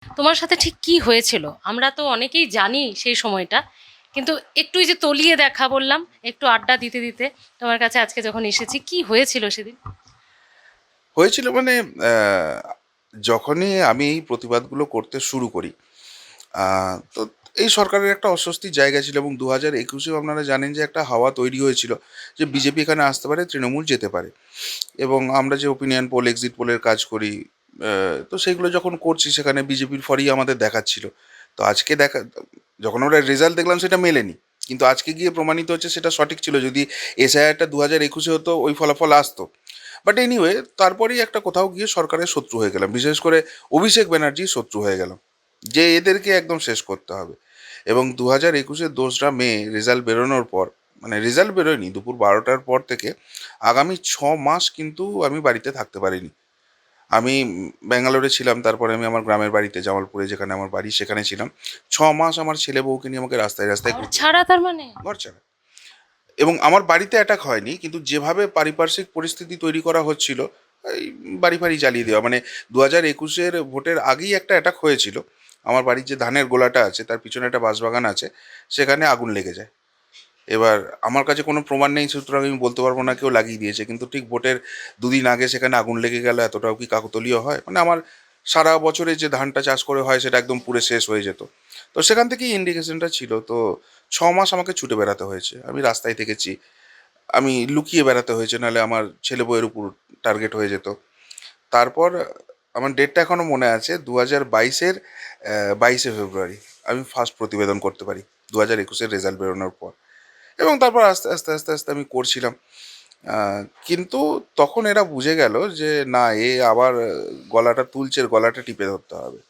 তোমার সাথে ঠিক কি হয়েছিল? আমরা তো অনেকেই জানি সেই সময়টা। কিন্তু একটু এই যে তলিয়ে দেখা বললাম, একটু আড্ডা দিতে, দিতে তোমার কাছে আজকে যখন এসেছি, কি হয়েছিল সেদিন? হয়েছিল মানে আহ, যখনই আমি এই প্রতিবাদগুলো করতে শুরু করি, তো এই সরকারের একটা অস্বস্তির জায়গা ছিল, এবং 2021-এও আপনারা জানেন যে একটা হাওয়া তৈরি হয়েছিল যে বিজেপি এখানে আসতে পারে, তৃণমূল যেতে পারে। এবং আমরা যে ওপিনিয়ন পোল, এক্সিট পোলের কাজ করি, তো সেগুলো যখন করছি সেখানে বিজেপির ফরই আমাদের দেখাচ্ছিল। তো আজকে যখন আমরা রেজাল্ট দেখলাম সেটা মেলেনি, কিন্তু আজকে গিয়ে প্রমাণিত হচ্ছে সেটা সঠিক ছিল। যদি এসআইআরটা 2021-এ হতো ওই ফলাফল আসতো। বাট এনিওয়ে, তারপরেই একটা কোথাও গিয়ে সরকারের শত্রু হয়ে গেলাম, বিশেষ করে অভিষেক ব্যানার্জির শত্রু হয়ে গেলাম, যে এদেরকে একদম শেষ করতে হবে। এবং 2021-এর 2রা মে রেজাল্ট বেরোনোর পর, মানে রেজাল্ট বেরোয়নি, দুপুর 12টার পর থেকে আগামী 6 মাস কিন্তু আমি বাড়িতে থাকতে পারিনি। আমি ব্যাঙ্গালোরে ছিলাম, তারপরে আমি আমার গ্রামের বাড়িতে জামালপুরে, যেখানে আমার বাড়ি, সেখানে ছিলাম। 6 মাস আমার ছেলে বউকে নিয়ে আমাকে রাস্তায় রাস্তায় ঘর ঘুরতে হতো। ছাড়া তার মানে? ঘর ছাড়া। এবং আমার বাড়িতে অ্যাটাক হয়নি, কিন্তু যেভাবে পারিপার্শ্বিক পরিস্থিতি তৈরি করা হচ্ছিল, এই বাড়ি ফাড়ি জ্বালিয়ে দেওয়া, মানে 2021-এর ভোটের আগেই একটা অ্যাটাক হয়েছিল। আমার বাড়ির যে ধানের গোলাটা আছে তার পিছনে একটা বাঁশবাগান আছে, সেখানে আগুন লেগে যায়। এবার আমার কাছে কোনো প্রমাণ নেই, সুতরাং আমি বলতে পারবো না কেউ লাগিয়ে দিয়েছে, কিন্তু ঠিক ভোটের 2 দিন আগে সেখানে আগুন লেগে গেল, এতটাও কি কাকতালীয় হয়? মানে আমার সারা বছরে যে ধানটা চাষ করে হয় সেটা একদম পুরো শেষ হয়ে যেত। তো সেখান থেকেই ইন্ডিকেশনটা ছিল। তো 6 মাস আমাকে ছুটে বেড়াতে হয়েছে, আমি রাস্তায় থেকেছি, আমি লুকিয়ে বেড়াতে হয়েছে, নাহলে আমার ছেলে বউয়ের উপর টার্গেট হয়ে যেত। তারপর আমার ডেটটা এখনো মনে আছে, 2022-এর 22শে ফেব্রুয়ারি আমি ফার্স্ট প্রতিবেদন করতে পারি, 2021-এর রেজাল্ট বেরোনোর পর। এবং তারপর আস্তে আস্তে আস্তে আস্তে আমি করছিলাম। কিন্তু তখন এরা বুঝে গেল যে না, এ আবার গলাটা তুলছে, এর গলাটা টিপে ধরতে হবে।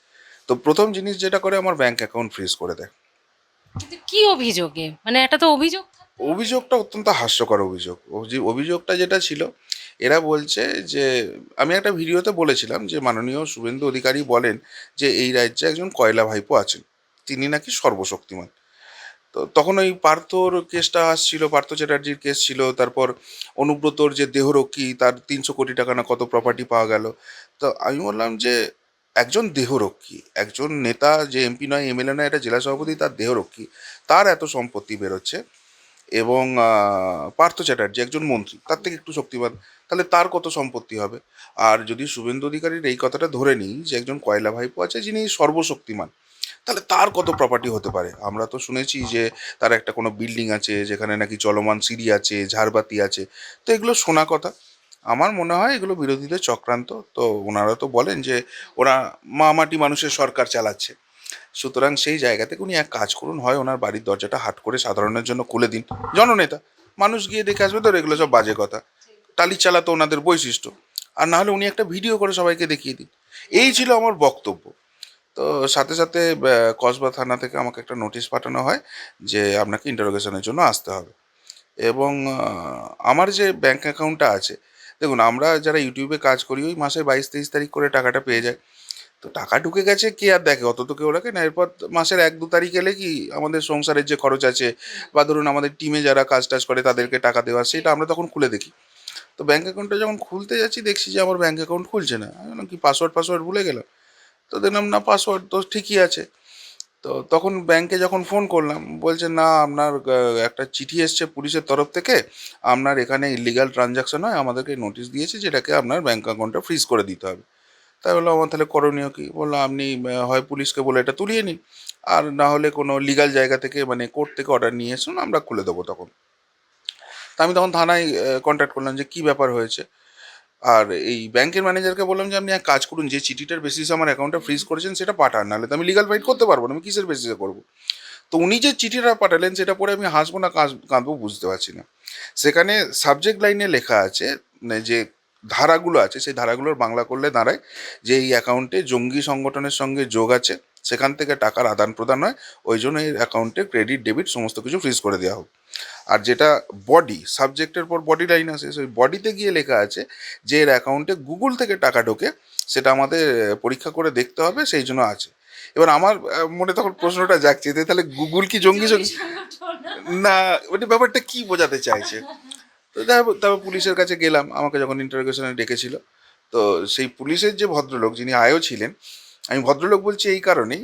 তো প্রথম জিনিস যেটা করে, আমার ব্যাংক অ্যাকাউন্ট ফ্রিজ করে দেয়। কিন্তু কি অভিযোগে? মানে একটা তো অভিযোগ থাকতে পারে। অভিযোগটা অত্যন্ত হাস্যকর অভিযোগ। অভিযোগটা যেটা ছিল, এরা বলছে যে, আমি একটা ভিডিওতে বলেছিলাম যে মাননীয় শুভেন্দু অধিকারী বলেন যে এই রাজ্যে একজন কয়লা ভাইপো আছেন, তিনি নাকি সর্বশক্তিমান। তো তখন ওই পার্থর কেসটা আসছিল, পার্থ চ্যাটার্জির কেস ছিল, তারপর অনুব্রতর যে দেহরক্ষী, তার 300 কোটি টাকা না কত প্রপার্টি পাওয়া গেল। তো আমি বললাম যে একজন দেহরক্ষী, একজন নেতা, যে এমপি নয়, এমএলএ নয়, একটা জেলা সভাপতি, তার দেহরক্ষী, তার এত সম্পত্তি বেরোচ্ছে। এবং পার্থ চ্যাটার্জি একজন মন্ত্রী, তার থেকে একটু শক্তিমান, তাহলে তার কত সম্পত্তি হবে? আর যদি শুভেন্দু অধিকারীর এই কথাটা ধরে নিই যে একজন কয়লা ভাইপো আছে যিনি সর্বশক্তিমান, তাহলে তার কত প্রপার্টি হতে পারে? আমরা তো শুনেছি যে তার একটা কোনো বিল্ডিং আছে যেখানে নাকি চলমান সিঁড়ি আছে, ঝাড়বাতি আছে। তো এগুলো শোনা কথা। আমার মনে হয় এগুলো বিরোধীদের চক্রান্ত। তো ওনারা তো বলেন যে ওরা মাটি মানুষের সরকার চালাচ্ছে। সুতরাং সেই জায়গা থেকে উনি এক কাজ করুন, হয় ওনার বাড়ির দরজাটা হাট করে সাধারণের জন্য খুলে দিন, জননেতা মানুষ গিয়ে দেখে আসবে, তো এগুলো সব বাজে কথা, টালি চালা তো ওনাদের বৈশিষ্ট্য। আর না হলে উনি একটা ভিডিও করে সবাইকে দেখিয়ে দিন। এই ছিল আমার বক্তব্য। তো সাথে সাথে কসবা থানা থেকে আমাকে একটা নোটিশ পাঠানো হয় যে আপনাকে ইন্টারোগেশনের জন্য আসতে হবে। এবং আমার যে ব্যাংক অ্যাকাউন্টটা আছে, দেখুন আমরা যারা ইউটিউবে কাজ করি ওই মাসের 22-23 তারিখ করে টাকাটা পেয়ে যায়। তো টাকা ঢুকে গেছে, কে আর দেখে? অত তো কেউ রাখে না। এরপর মাসের 1-2 তারিখ এলে কি আমাদের সংসারের যে খরচ আছে, বা ধরুন আমাদের টিমে যারা কাজ টাজ করে তাদেরকে টাকা দেওয়া, সেটা আমরা তখন খুলে দেখি। তো ব্যাংক অ্যাকাউন্টটা যখন খুলতে যাচ্ছি দেখছি যে আমার ব্যাংক অ্যাকাউন্ট খুলছে না। আমি বললাম কি, পাসওয়ার্ড ভুলে গেলাম? তো দেখলাম না, পাসওয়ার্ড তো ঠিকই আছে। তো তখন ব্যাংকে যখন ফোন করলাম, বলছে না, আপনার একটা চিঠি এসছে পুলিশের তরফ থেকে, আপনার এখানে ইলিগাল ট্রানজাকশন হয়, আমাদেরকে নোটিশ দিয়েছে যেটাকে আপনার ব্যাংক অ্যাকাউন্টটা ফ্রিজ করে দিতে হবে। তাই বললাম আমার তাহলে করণীয় কি? বললো আপনি হয় পুলিশকে বলে এটা তুলিয়ে নিন, আর না হলে কোনো লিগাল জায়গা থেকে, মানে কোর্ট থেকে অর্ডার নিয়ে এসুন, আমরা খুলে দেবো তখন। তা আমি তখন থানায় কন্ট্যাক্ট করলাম যে কী ব্যাপার হয়েছে। আর এই ব্যাংকের ম্যানেজারকে বললাম যে আপনি এক কাজ করুন, যে চিঠিটার বেসিসে আমার অ্যাকাউন্টটা ফ্রিজ করেছেন সেটা পাঠান, নাহলে তো আমি লিগাল ফাইট করতে পারবো না, আমি কিসের বেসিসে করবো? তো উনি যে চিঠিটা পাঠালেন সেটা পড়ে আমি হাসবো না কাঁদবো বুঝতে পারছি না। সেখানে সাবজেক্ট লাইনে লেখা আছে, মানে যে ধারাগুলো আছে সেই ধারাগুলোর বাংলা করলে দাঁড়ায় যে এই অ্যাকাউন্টে জঙ্গি সংগঠনের সঙ্গে যোগ আছে, সেখান থেকে টাকার আদান প্রদান হয়, ওই জন্য এই অ্যাকাউন্টে ক্রেডিট ডেবিট সমস্ত কিছু ফ্রিজ করে দেওয়া হোক। আর যেটা বডি, সাবজেক্টের পর বডি লাইন আছে, সেই বডিতে গিয়ে লেখা আছে যে এর অ্যাকাউন্টে গুগল থেকে টাকা ঢোকে, সেটা আমাদের পরীক্ষা করে দেখতে হবে, সেই জন্য আছে। এবার আমার মনে তখন প্রশ্নটা জাগছে যে তাহলে গুগল কি জঙ্গি জঙ্গি সঙ্গী? সংগঠন। না, মানে ব্যাপারটা কি বোঝাতে চাইছে? তো তারপর পুলিশের কাছে গেলাম, আমাকে যখন ইন্টারোগেশনে ডেকেছিল, তো সেই পুলিশের যে ভদ্রলোক যিনি আয়ও ছিলেন, আমি ভদ্রলোক বলছি এই কারণেই,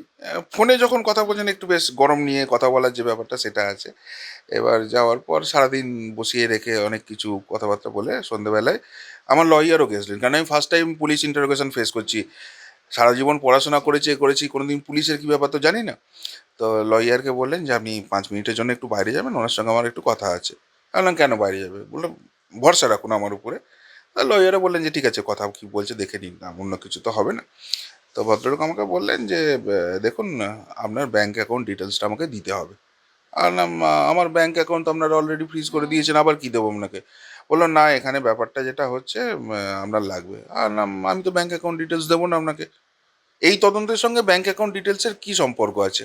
ফোনে যখন কথা বলছেন একটু বেশ গরম নিয়ে কথা বলার যে ব্যাপারটা সেটা আছে। এবার যাওয়ার পর সারাদিন বসিয়ে রেখে অনেক কিছু কথাবার্তা বলে সন্ধ্যেবেলায় আমার লয়ারও গেছিলেন, কারণ আমি first time police interrogation face করছি। সারা জীবন পড়াশোনা করেছি, কোনোদিন পুলিশের কি ব্যাপার তো জানি না। তো লয়ারকে বললেন যে আপনি 5 মিনিটের জন্য একটু বাইরে যাবেন, ওনার সঙ্গে আমার একটু কথা আছে। আমি বললাম কেন বাইরে যাবে? বললাম ভরসা রাখুন আমার উপরে। লয়ারও বললেন যে ঠিক আছে, কথা কি বলছে দেখে নিন না, অন্য কিছু তো হবে না। তো ভদ্রলোক আমাকে বললেন যে দেখুন আপনার ব্যাংক অ্যাকাউন্ট ডিটেলসটা আমাকে দিতে হবে। বললাম আমার ব্যাংক অ্যাকাউন্ট তো আপনারা অলরেডি ফ্রিজ করে দিয়েছেন, আবার কি দেবো আপনাকে? বললো না, এখানে ব্যাপারটা যেটা হচ্ছে আপনার লাগবে। বললাম আমি তো ব্যাংক অ্যাকাউন্ট ডিটেলস দেবো না আপনাকে। এই তদন্তের সঙ্গে ব্যাংক অ্যাকাউন্ট ডিটেলসের কি সম্পর্ক আছে?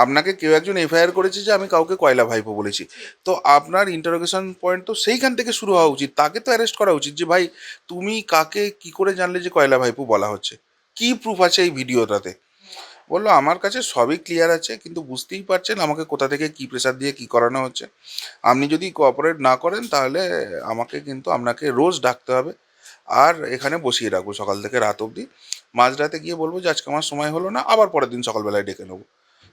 আপনাকে কেউ একজন এফআইআর করেছে যে আমি কাউকে কয়লা ভাইপো বলেছি, তো আপনার ইন্টারোগেশন পয়েন্ট তো সেইখান থেকে শুরু হওয়া উচিত। তাকে তো অ্যারেস্ট করা উচিত যে ভাই তুমি কাকে কি করে জানলে যে কয়লা ভাইপো বলা হচ্ছে, কি প্রুফ আছে এই ভিডিওটাতে? বললো আমার কাছে সবই ক্লিয়ার আছে, কিন্তু বুঝতেই পারছেন আমাকে কোথা থেকে কি প্রেশার দিয়ে কি করানো হচ্ছে। আপনি যদি কোঅপারেট না করেন তাহলে আমাকে কিন্তু আপনাকে রোজ ডাকতে হবে, আর এখানে বসিয়ে রাখবো সকাল থেকে রাত অবধি। মাঝরাতে গিয়ে বলবো যে আজকে আমার সময় হলো না, আবার পরের দিন সকালবেলায় ডেকে নেবো।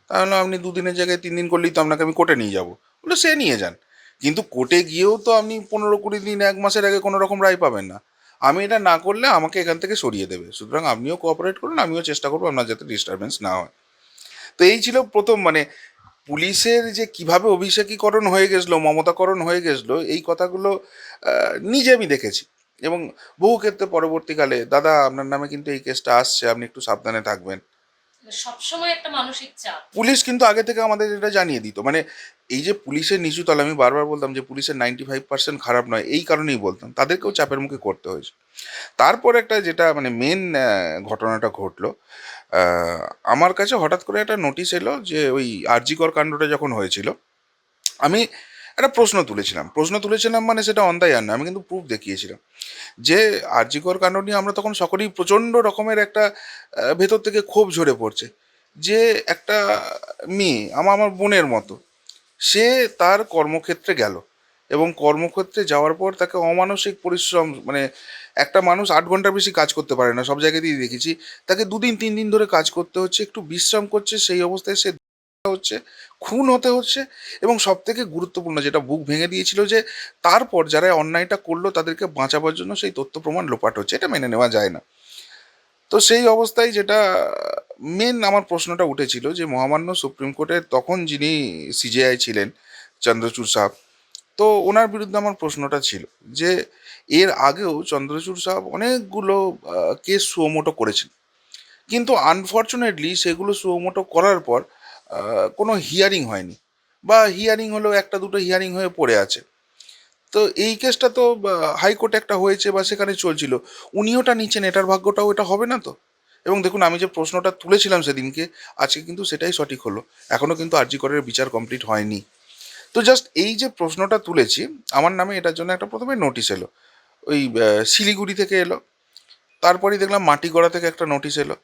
তাহলে আপনি 2 দিনের জায়গায় 3 দিন করলেই তো আপনাকে আমি কোর্টে নিয়ে যাবো। বললো সে নিয়ে যান, কিন্তু কোর্টে গিয়েও তো আপনি 15-20 দিন 1 মাসের আগে কোনো রকম রায় পাবেন না। আমি এটা না করলে আমাকে এখান থেকে সরিয়ে দেবে, সুতরাং আপনিও কোঅপারেট করুন, আমিও চেষ্টা করবো আপনার যাতে ডিস্টারবেন্স না হয়। তো এই ছিল প্রথম, মানে পুলিশের যে কিভাবে অভিষেকীকরণ হয়ে গেছিলো, মমতাকরণ হয়ে গেছিলো, এই কথাগুলো নিজে আমি দেখেছি। এবং বহু ক্ষেত্রে পরবর্তীকালে দাদা আপনার নামে কিন্তু এই কেসটা আসছে, আপনি একটু সাবধানে থাকবেন। সবসময় একটা মানসিক চাপ। পুলিশ কিন্তু আগে থেকে আমাদের এটা জানিয়ে দিত, মানে এই যে পুলিশের নিচু তলা, আমি বারবার বলতাম যে পুলিশের 95% খারাপ নয়, এই কারণেই বলতাম, তাদেরকেও চাপের মুখে করতে হয়েছে। তারপর একটা যেটা মানে মেন ঘটনাটা ঘটলো, আহ, আমার কাছে হঠাৎ করে একটা নোটিশ এলো যে ওই আরজি কর কাণ্ডটা যখন হয়েছিল, আমি একটা প্রশ্ন তুলেছিলাম মানে সেটা অন দ্য এয়ার না, আমি কিন্তু প্রুফ দেখিয়েছিলাম যে আরজি কর কাণ্ড নিয়ে আমরা তখন সকলেই প্রচণ্ড রকমের একটা ভেতর থেকে ক্ষোভ ঝরে পড়ছে যে একটা মেয়ে আমার আমার বোনের মতো, সে তার কর্মক্ষেত্রে গেল এবং কর্মক্ষেত্রে যাওয়ার পর তাকে অমানসিক পরিশ্রম, মানে একটা মানুষ 8 ঘন্টার বেশি কাজ করতে পারে না, সব জায়গাতেই দেখেছি, তাকে 2 দিন 3 দিন ধরে কাজ করতে হচ্ছে, একটু বিশ্রাম করছে, সেই অবস্থায় সে হচ্ছে, খুন হতে হচ্ছে। এবং সব থেকে গুরুত্বপূর্ণ যেটা বুক ভেঙে দিয়েছিল যে তারপর যারা অন্যায়টা করলো তাদেরকে বাঁচাবার জন্য সেই তথ্য প্রমাণ লোপাট হচ্ছে, এটা মেনে নেওয়া যায় না। তো সেই অবস্থায় যেটা মেন আমার প্রশ্নটা উঠেছিল যে মহামান্য সুপ্রিম কোর্টের তখন যিনি সিজেআই ছিলেন, চন্দ্রচূড় সাহাব, তো ওনার বিরুদ্ধে আমার প্রশ্নটা ছিল যে এর আগেও চন্দ্রচূড় সাহাব অনেকগুলো কেস সুমোটো করেছেন, কিন্তু আনফর্চুনেটলি সেগুলো সুমোটো করার পর কোনো হিয়ারিং হয়নি, বা হিয়ারিং হলেও একটা দুটো হিয়ারিং হয়ে পড়ে আছে। তো এই কেসটা তো হাইকোর্টে একটা হয়েছে বা সেখানে চলছিল, উনি ওটা নিচ্ছেন, এটার ভাগ্যটাও এটা হবে না তো? এবং দেখুন আমি যে প্রশ্নটা তুলেছিলাম সেদিনকে, আজকে কিন্তু সেটাই সঠিক হলো, এখনও কিন্তু আরজি করের বিচার কমপ্লিট হয়নি। তো জাস্ট এই যে প্রশ্নটা তুলেছি, আমার নামে এটার জন্য একটা প্রথমে নোটিশ এলো, ওই শিলিগুড়ি থেকে এলো, তারপরেই দেখলাম মাটিগড়া থেকে একটা নোটিশ এলো।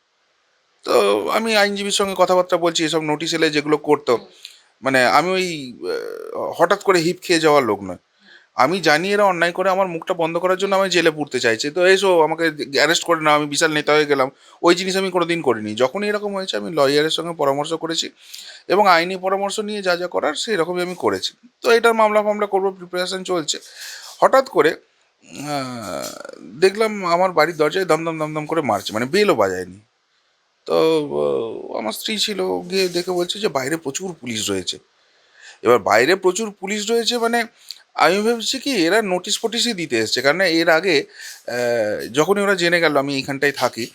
তো আমি আইনজীবীর সঙ্গে কথাবার্তা বলছি, এসব নোটিশ এলে যেগুলো করতো, মানে আমি ওই হঠাৎ করে হিপ খেয়ে যাওয়ার লোক নয়, আমি জানি এরা অন্যায় করে আমার মুখটা বন্ধ করার জন্য আমি জেলে পুরতে চাইছে, তো এসো আমাকে অ্যারেস্ট করে না, আমি বিশাল নেতা হয়ে গেলাম, ওই জিনিস আমি কোনোদিন করিনি। যখনই এরকম হয়েছে আমি লয়ারের সঙ্গে পরামর্শ করেছি এবং আইনি পরামর্শ নিয়ে যা যা করার সেই রকমই আমি করেছি। তো এটার মামলা ফামলা করবো, প্রিপারেশন চলছে। হঠাৎ করে আহ, দেখলাম আমার বাড়ির দরজায় দমদম দমদম করে মারছে, মানে বেলও বাজায়নি। তো আমার স্ত্রী ছিল, গিয়ে দেখে বলছে যে বাইরে প্রচুর পুলিশ রয়েছে। এবার বাইরে প্রচুর পুলিশ রয়েছে মানে আমি ভেবেছি কি এরা নোটিশ ফোটিসই দিতে এসছে, কারণ এর আগে যখনই ওরা জেনে গেল আমি এইখানটায় থাকি,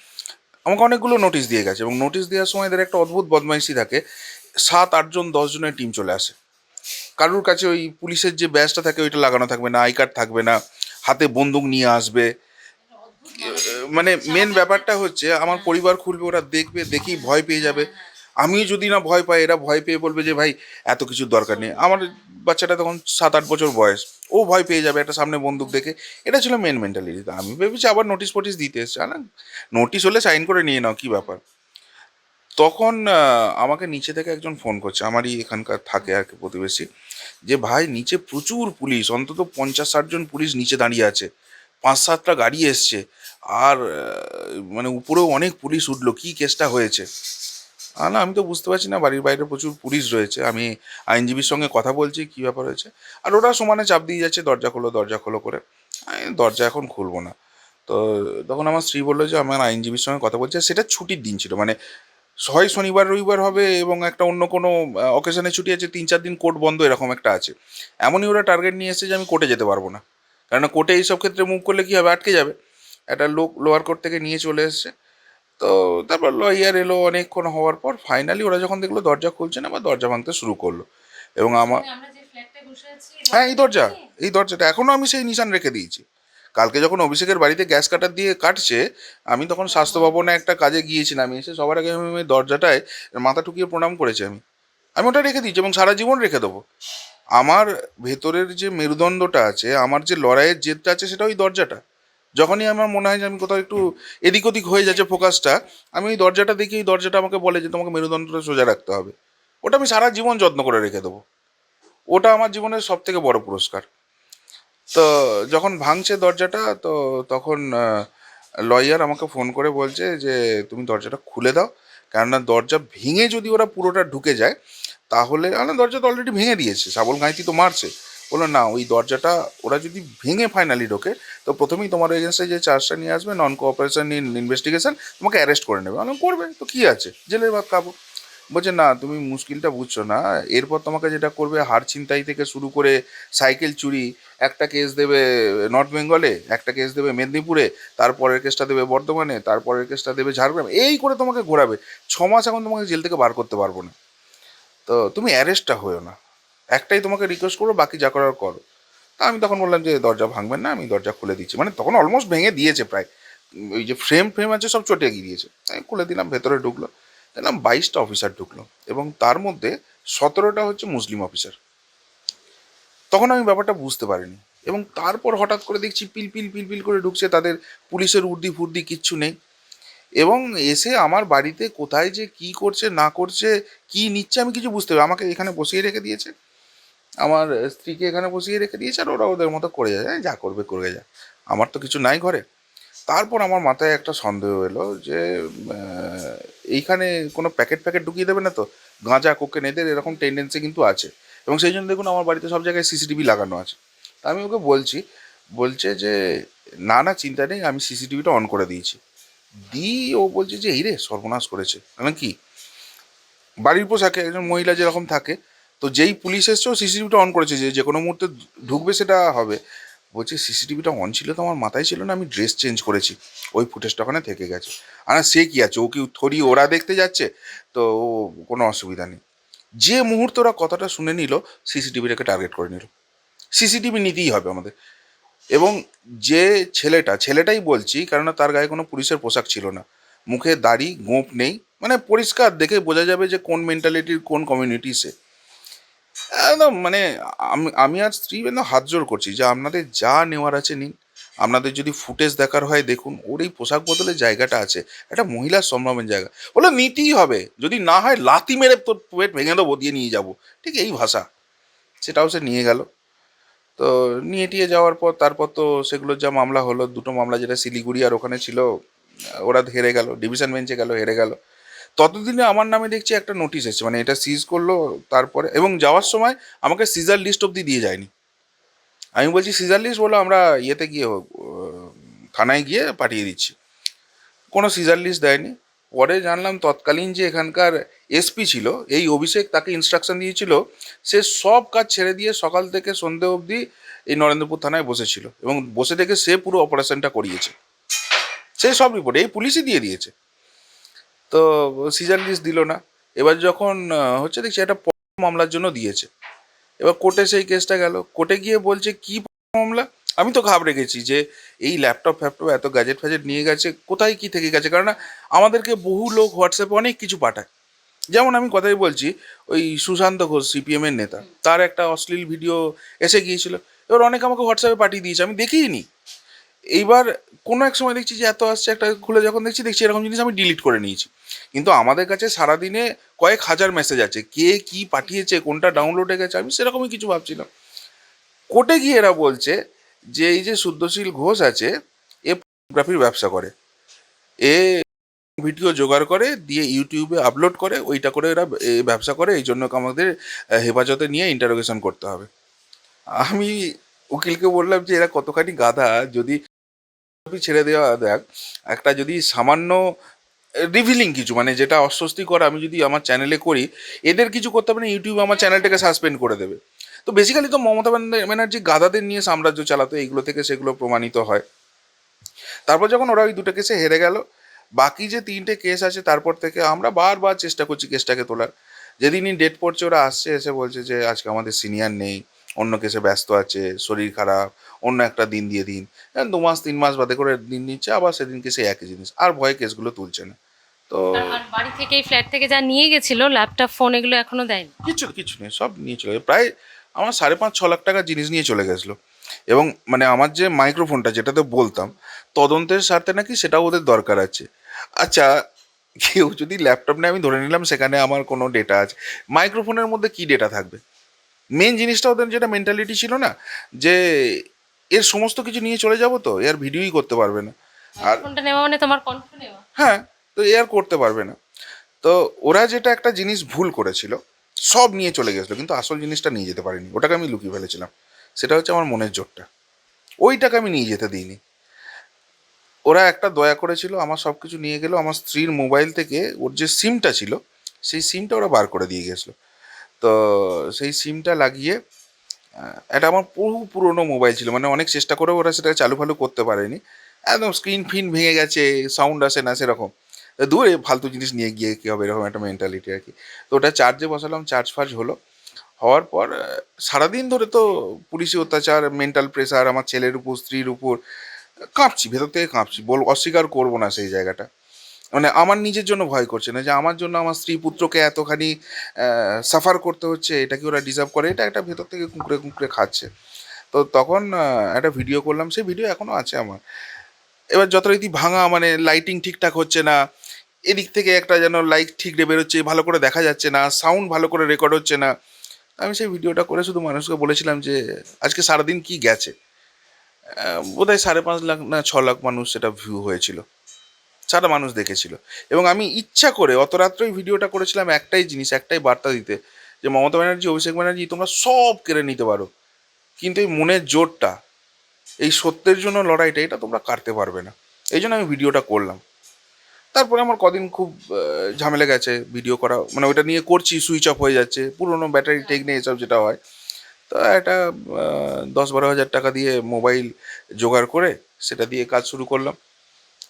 আমাকে অনেকগুলো নোটিশ দিয়ে গেছে, এবং নোটিশ দেওয়ার সময় এদের একটা অদ্ভুত বদমাইশি থাকে, 7-8 জন 10 জনের টিম চলে আসে। কারুর কাছে ওই পুলিশের যে ব্যাজটা থাকে ওইটা লাগানো থাকবে না, আই কার্ড থাকবে না, হাতে বন্দুক নিয়ে আসবে। মানে মেন ব্যাপারটা হচ্ছে আমার পরিবার খুলবে, ওরা দেখবে, দেখি ভয় পেয়ে যাবে। আমি যদি না ভয় পাই, এরা ভয় পেয়ে বলবে যে ভাই এত কিছুর দরকার নেই। আমার বাচ্চাটা তখন 7-8 বছর বয়স, ও ভয় পেয়ে যাবে একটা সামনে বন্দুক দেখে। এটা ছিল মেন মেন্টালিটি। আমি ভেবেছি আবার নোটিশ ফোটিশ দিতে এসছে, না নোটিশ হলে সাইন করে নিয়ে নাও, কি ব্যাপার। তখন আমাকে নিচে থেকে একজন ফোন করছে, আমারই এখানকার থাকে আর কি প্রতিবেশী, যে ভাই নিচে প্রচুর পুলিশ, অন্তত 50-60 জন পুলিশ নিচে দাঁড়িয়ে আছে, 5-7টা গাড়ি এসছে, আর মানে উপরেও অনেক পুলিশ উঠলো, কি কেসটা হয়েছে। না আমি তো বুঝতে পারছি না, বাড়ির বাইরে প্রচুর পুলিশ রয়েছে, আমি আইনজীবীর সঙ্গে কথা বলছি কী ব্যাপার হয়েছে, আর ওরা সমানে চাপ দিয়ে যাচ্ছে দরজা খোলো দরজা খোলো করে। আমি দরজা এখন খুলবো না। তো তখন আমার স্ত্রী বললো যে আমার আইনজীবীর সঙ্গে কথা বলছে, সেটা ছুটির দিন ছিল, মানে হয় শনিবার রবিবার হবে এবং একটা অন্য কোনো অকেশনে ছুটি আছে, 3-4 দিন কোর্ট বন্ধ এরকম একটা আছে। এমনই ওরা টার্গেট নিয়ে এসেছে যে আমি কোর্টে যেতে পারবো না, কেননা কোর্টে এইসব ক্ষেত্রে মুভ করলে কী হবে, আটকে যাবে। একটা লোক লোয়ার কোর্ট থেকে নিয়ে চলে এসছে। তো তারপর লয়ার এলো, অনেকক্ষণ হওয়ার পর ফাইনালি ওরা যখন দেখলো দরজা খুলছে না, বা দরজা ভাঙতে শুরু করলো। এবং আমার, মানে আমরা যে ফ্ল্যাটটায় বসে আছি হ্যাঁ এই দরজা, কি? এই দরজাটা এখনো আমি সেই নিশান রেখে দিয়েছি। কালকে যখন অভিষেকের বাড়িতে গ্যাস কাটার দিয়ে কাটছে, আমি তখন স্বাস্থ্য ভবনে একটা কাজে গিয়েছিলাম, আমি এসে সবার আগে আমি ওই দরজাটায় মাথা ঠুকিয়ে প্রণাম করেছি। আমি আমি ওটা রেখে দিয়েছি এবং সারা জীবন রেখে দেবো। আমার ভেতরের যে মেরুদণ্ডটা আছে, আমার যে লড়াইয়ের জেদটা আছে, সেটা ওই দরজাটা। যখনই আমার মনে হয় যে আমি কোথাও একটু এদিক ওদিক হয়ে যাচ্ছে ফোকাসটা, আমি ওই দরজাটা দেখি, ওই দরজাটা আমাকে বলে যে তোমাকে মেরুদণ্ডটা সোজা রাখতে হবে। ওটা আমি সারা জীবন যত্ন করে রেখে দেবো। ওটা আমার জীবনের সব থেকে বড় পুরস্কার। তো যখন ভাঙছে দরজাটা, তো তখন লয়ার আমাকে ফোন করে বলছে যে তুমি দরজাটা খুলে দাও, কেননা দরজা ভেঙে যদি ওরা পুরোটা ঢুকে যায়, তাহলে দরজা তো অলরেডি ভেঙে দিয়েছে, শাবল গাঁইতি তো মারছে। বললো না, ওই দরজাটা ওরা যদি ভেঙে ফাইনালি ঢোকে, তো প্রথমেই তোমার এগেনস্টে যে চার্জটা নিয়ে আসবে, নন কোঅপারেশন ইন ইনভেস্টিগেশন, তোমাকে অ্যারেস্ট করে নেবে। আমি করবে তো কী আছে, জেলের ভাত খাবো। বলছে না, তুমি মুশকিলটা বুঝছো না, এরপর তোমাকে যেটা করবে, হার ছিনতাই থেকে শুরু করে সাইকেল চুরি, একটা কেস দেবে নর্থ বেঙ্গলে, একটা কেস দেবে মেদিনীপুরে, তারপরের কেসটা দেবে বর্ধমানে, তারপরের কেসটা দেবে ঝাড়গ্রাম, এই করে তোমাকে ঘোরাবে। 6 মাস এখন তোমাকে জেল থেকে বার করতে পারবো না। তো তুমি অ্যারেস্টটা হয়েও না, একটাই তোমাকে রিকোয়েস্ট করবো, বাকি যা করার করো। তা আমি তখন বললাম যে দরজা ভাঙবেন না, আমি দরজা খুলে দিচ্ছি, মানে তখন অলমোস্ট ভেঙে দিয়েছে প্রায়, ওই যে ফ্রেম ফ্রেম আছে সব চটে গিয়ে দিয়েছে। আমি খুলে দিলাম, ভেতরে ঢুকলো, দেখলাম 22টা অফিসার ঢুকলো, এবং তার মধ্যে 17টা হচ্ছে মুসলিম অফিসার। তখন আমি ব্যাপারটা বুঝতে পারিনি, এবং তারপর হঠাৎ করে দেখছি পিল পিল পিল পিল করে ঢুকছে, তাদের পুলিশের উর্দি ফুর্দি কিচ্ছু নেই, এবং এসে আমার বাড়িতে কোথায় যে কি করছে না করছে, কি নিচ্ছে, আমি কিছু বুঝতে পারি। আমাকে এখানে বসিয়ে রেখে দিয়েছে, আমার স্ত্রীকে এখানে বসিয়ে রেখে দিয়েছে, আর ওরা ওদের মতো করে যায়, যা করবে করে যায়, আমার তো কিছু নাই ঘরে। তারপর আমার মাথায় একটা সন্দেহ এলো যে এইখানে কোনো প্যাকেট প্যাকেট ঢুকিয়ে দেবে না তো, গাঁজা কোকেন এদের এরকম টেন্ডেন্সি কিন্তু আছে, এবং সেই জন্য দেখুন আমার বাড়িতে সব জায়গায় সিসিটিভি লাগানো আছে। তা আমি ওকে বলছি, বলছে যে না না চিন্তা নেই, আমি সিসিটিভিটা অন করে দিয়েছি। ও বলছে যে এই রে সর্বনাশ করেছে। মানে কি, বাড়ির পোশাকে একজন মহিলা যেরকম থাকে, তো যেই পুলিশ এসছে ও সিসিটিভিটা অন করেছে, যে যে কোনো মুহূর্তে ঢুকবে সেটা হবে। বলছি সিসিটিভিটা অন ছিল তো আমার মাথায় ছিল না, আমি ড্রেস চেঞ্জ করেছি, ওই ফুটেজটা ওখানে থেকে গেছে। আর সে কি আছে, ও কি থরি ওরা দেখতে যাচ্ছে, তো ও কোনো অসুবিধা নেই। যে মুহূর্তে ওরা কথাটা শুনে নিল, সিসিটিভিটাকে টার্গেট করে নিল। সিসিটিভি নিতেই হবে আমাদের। এবং যে ছেলেটাই বলছি, কেননা তার গায়ে কোনো পুলিশের পোশাক ছিল না, মুখে দাড়ি গোঁফ নেই, মানে পরিষ্কার দেখে বোঝা যাবে যে কোন মেন্টালিটির কোন কমিউনিটি সে। একদম মানে আমি আমি আর স্ত্রী একদম হাত জোড় করছি যে আপনাদের যা নেওয়ার আছে নিন, আপনাদের যদি ফুটেজ দেখার হয় দেখুন, ওর এই পোশাক বদলের জায়গাটা আছে, একটা মহিলার সম্ভ্রমের জায়গা, বলে নিতেই হবে, যদি না হয় লাথি মেরে তোর পেট ভেঙে দেবো, দিয়ে নিয়ে যাবো, ঠিক এই ভাষা। সেটাও সে নিয়ে গেল। তো নিয়ে টিয়ে যাওয়ার পর তারপর তো সেগুলোর যা মামলা হলো, দুটো মামলা, যেটা শিলিগুড়ি আর ওখানে ছিল, ওরা হেরে গেল, ডিভিশন বেঞ্চে গেল, হেরে গেল। ততদিনে আমার নামে দেখছি একটা নোটিশ এসেছে, মানে এটা সিজ করলো তারপরে, এবং যাওয়ার সময় আমাকে সিজার লিস্ট অবধি দিয়ে যায়নি। আমি বলছি সিজার লিস্ট, বলো আমরা ইয়েতে গিয়ে থানায় গিয়ে পাঠিয়ে দিচ্ছি, কোনো সিজার লিস্ট দেয়নি। পরে জানলাম তৎকালীন যে এখানকার এসপি ছিল, এই অভিষেক, তাকে ইনস্ট্রাকশন দিয়েছিল, সে সব কাজ ছেড়ে দিয়ে সকাল থেকে সন্ধে অবধি এই নরেন্দ্রপুর থানায় বসেছিল, এবং বসে থেকে সে পুরো অপারেশনটা করিয়েছে। সে সব রিপোর্ট এই পুলিশই দিয়ে দিয়েছে। তো সিজার লিস্ট দিল না। এবার যখন হচ্ছে দেখছি একটা মামলার জন্য দিয়েছে, এবার কোর্টে সেই কেসটা গেল, কোর্টে গিয়ে বলছে কি মামলা। আমি তো ঘাবড়ে গেছি যে এই ল্যাপটপ ফ্যাপটপ এত গ্যাজেট ফ্যাজেট নিয়ে গেছে, কোথায় কি থেকে গেছে, কারণ আমাদেরকে বহু লোক হোয়াটসঅ্যাপে অনেক কিছু পাঠায়। যেমন আমি কথাই বলছি, ওই সুশান্ত ঘোষ সিপিএম এর নেতা, তার একটা অশ্লীল ভিডিও এসে গিয়েছিল, এবার অনেকে আমাকে হোয়াটসঅ্যাপে পাঠিয়ে দিয়েছে, আমি দেখিনি। এইবার কোনো এক সময় দেখছি যে এত আসছে, একটা খুলে যখন দেখছি এরকম জিনিস, আমি ডিলিট করে নিয়েছি। কিন্তু আমাদের কাছে সারাদিনে কয়েক হাজার মেসেজ আছে, কে কি পাঠিয়েছে, কোনটা ডাউনলোডে গেছে, আমি সেরকমই কিছু ভাবছিলাম। কোর্টে গিয়ে এরা বলছে যে এই যে শুদ্ধশীল ঘোষ আছে, এ গ্রাফির ব্যবসা করে। এ ভিডিও জোগাড় করে দিয়ে ইউটিউবে আপলোড করে, ওইটা করে এরা ব্যবসা করে। এই জন্য আমাদের হেফাজতে নিয়ে ইন্টারোগেশন করতে হবে। আমি উকিলকে বললাম যে এরা কতখানি গাধা, যদি ছেড়ে দেওয়া দেখ, একটা যদি সামান্য রিভিলিং কিছু মানে যেটা অস্বস্তিকর আমি যদি আমার চ্যানেলে করি, এদের কিছু করতে হবে না, ইউটিউব আমার চ্যানেলটাকে সাসপেন্ড করে দেবে। তো বেসিক্যালি তো মমতা ব্যানার্জি গাধাদের নিয়ে সাম্রাজ্য চালাতো, এইগুলো থেকে সেগুলো প্রমাণিত হয়। তারপর যখন ওরা ওই দুটো কেসে হেরে গেল, বাকি যে 3টে কেস আছে তারপর থেকে আমরা বারবার চেষ্টা করছি কেসটাকে তোলার। যেদিনই ডেট পড়ছে ওরা আসছে, এসে বলছে যে আজকে আমাদের সিনিয়র নেই, অন্য কেসে ব্যস্ত আছে, শরীর খারাপ, অন্য একটা দিন দিয়ে দিন। 2 মাস 3 মাস বাদে করে দিন নিচ্ছে, আবার সেদিনকে সেই একই জিনিস, আর ভয়ে কেসগুলো তুলছে না। তো আর আর বাড়ি থেকে এই ফ্ল্যাট থেকে যা নিয়ে গেছিল ল্যাপটপ ফোন এগুলো এখনো দেয়নি? কিছু নেই, সব নিয়ে চলে গেছে। প্রায় আমার 5.5-6 লাখ টাকার জিনিস নিয়ে চলে গেছিলো। এবং মানে আমার যে মাইক্রোফোনটা যেটাতে বলতাম, তদন্তের স্বার্থে নাকি সেটাও ওদের দরকার আছে। আচ্ছা, কেউ যদি ল্যাপটপ নেয়, আমি ধরে নিলাম সেখানে আমার কোনো ডেটা আছে, মাইক্রোফোনের মধ্যে কি ডেটা থাকবে? মেন জিনিসটা ওদের যেটা মেন্টালিটি ছিল না, যে এর সমস্ত কিছু নিয়ে চলে যাবো, তো এর ভিডিওই করতে পারবে না। আর ফোনটা নেওয়া মানে তোমার কণ্ঠ নেওয়া। হ্যাঁ, তো এ আর করতে পারবে না। তো ওরা যেটা একটা জিনিস ভুল করেছিল, সব নিয়ে চলে গেছিলো কিন্তু আসল জিনিসটা নিয়ে যেতে পারিনি, ওটাকে আমি লুকিয়ে ফেলেছিলাম। সেটা হচ্ছে আমার মনের জোরটা, ওইটাকে আমি নিয়ে যেতে দিইনি। ওরা একটা দয়া করেছিল, আমার সব কিছু নিয়ে গেল, আমার স্ত্রীর মোবাইল থেকে ওর যে সিমটা ছিল সেই সিমটা ওরা বার করে দিয়ে গেছিলো। তো সেই সিমটা লাগিয়ে এটা আমার পুরোনো মোবাইল ছিল, মানে অনেক চেষ্টা করেও ওরা সেটা চালু ফালু করতে পারেনি, একদম স্ক্রিন ফিন ভেঙে গেছে, সাউন্ড আসে না সেরকম। দূরে ফালতু জিনিস নিয়ে গিয়ে কী হবে, এরকম একটা মেন্টালিটি আর কি। তো ওটা চার্জে বসালাম, চার্জ ফার্জ হলো। হওয়ার পর সারাদিন ধরে তো পুলিশি অত্যাচার, মেন্টাল প্রেসার আমার ছেলের উপর, স্ত্রীর উপর, কাঁপছি, ভেতর থেকে কাঁপছি, অস্বীকার করবো না সেই জায়গাটা। মানে আমার নিজের জন্য ভয় করছে না, যে আমার জন্য আমার স্ত্রী পুত্রকে এতখানি সাফার করতে হচ্ছে, এটা কি ওরা ডিজার্ভ করে, এটা একটা ভেতর থেকে কুঁকড়ে কুঁকড়ে খাচ্ছে। তো তখন একটা ভিডিও করলাম, সেই ভিডিও এখনও আছে আমার। এবার যথারীতি ভাঙা, মানে লাইটিং ঠিকঠাক হচ্ছে না, এদিক থেকে একটা যেন লাইট ঠিক বেরোচ্ছে, ভালো করে দেখা যাচ্ছে না, সাউন্ড ভালো করে রেকর্ড হচ্ছে না। আমি সেই ভিডিওটা করে শুধু মানুষকে বলেছিলাম যে আজকে সারাদিন কি গেছে। বোধহয় 5.5 লাখ না 6 লাখ মানুষ সেটা ভিউ হয়েছিল, সারা মানুষ দেখেছিল। এবং আমি ইচ্ছা করে অত রাত্রে ওই ভিডিওটা করেছিলাম একটাই জিনিস, একটাই বার্তা দিতে, যে মমতা ব্যানার্জি, অভিষেক ব্যানার্জি, তোমরা সব কেড়ে নিতে পারো, কিন্তু এই মনের জোরটা, এই সত্যের জন্য লড়াইটা, এটা তোমরা কাটতে পারবে না। এই জন্য আমি ভিডিওটা করলাম। তারপরে আমার কদিন খুব ঝামেলা গেছে ভিডিও করা, মানে ওইটা নিয়ে করছি, সুইচ অফ হয়ে যাচ্ছে, পুরোনো ব্যাটারি টেক নিয়ে এসব যেটা হয়। তো একটা 10-12 হাজার টাকা দিয়ে মোবাইল জোগাড় করে সেটা দিয়ে কাজ শুরু করলাম।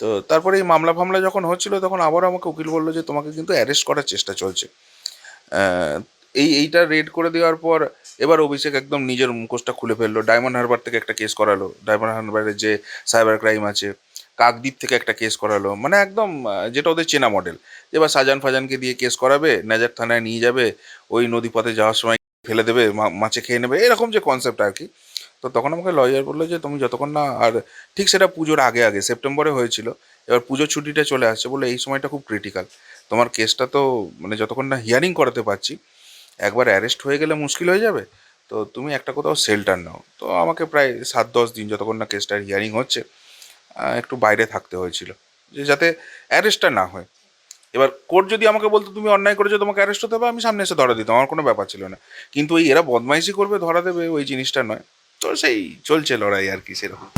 তো তারপরে এই মামলা ফামলা যখন হচ্ছিল, তখন আবার আমাকে উকিল বললো যে তোমাকে কিন্তু অ্যারেস্ট করার চেষ্টা চলছে। এইটা রেড করে দেওয়ার পর এবার অভিষেক একদম নিজের মুখোশটা খুলে ফেললো। ডায়মন্ড হারবার থেকে একটা কেস করালো, ডায়মন্ড হারবারের যে সাইবার ক্রাইম আছে, কাকদ্বীপ থেকে একটা কেস করালো, মানে একদম যেটা ওদের চেনা মডেল। এবার সাজান ফাজানকে দিয়ে কেস করাবে, নাজার থানায় নিয়ে যাবে, ওই নদী পথে যাওয়ার সময় ফেলে দেবে, মাছে খেয়ে নেবে, এরকম যে কনসেপ্ট আর কি। তো তখন আমাকে লয়ার বললো যে তুমি যতক্ষণ না, আর ঠিক সেটা পুজোর আগে আগে সেপ্টেম্বরে হয়েছিল, এবার পুজোর ছুটিটা চলে আসছে, বলে এই সময়টা খুব ক্রিটিক্যাল, তোমার কেসটা তো মানে যতক্ষণ না হিয়ারিং করাতে পারছি, একবার অ্যারেস্ট হয়ে গেলে মুশকিল হয়ে যাবে, তো তুমি একটা কোথাও শেল্টার নাও। তো আমাকে প্রায় 7-10 দিন, যতক্ষণ না কেসটার হিয়ারিং হচ্ছে, একটু বাইরে থাকতে হয়েছিল, যে যাতে অ্যারেস্টটা না হয়। এবার কোর্ট যদি আমাকে বলতো তুমি অন্যায় করেছো, তোমাকে অ্যারেস্ট হতে হবে, আমি সামনে এসে ধরা দিতাম, আমার কোনো ব্যাপার ছিল না। কিন্তু ওই এরা বদমাইশি করবে, ধরা দেবে, ওই জিনিসটা নয়। তো সেই চলছে লড়াই আর কি, সেরকম।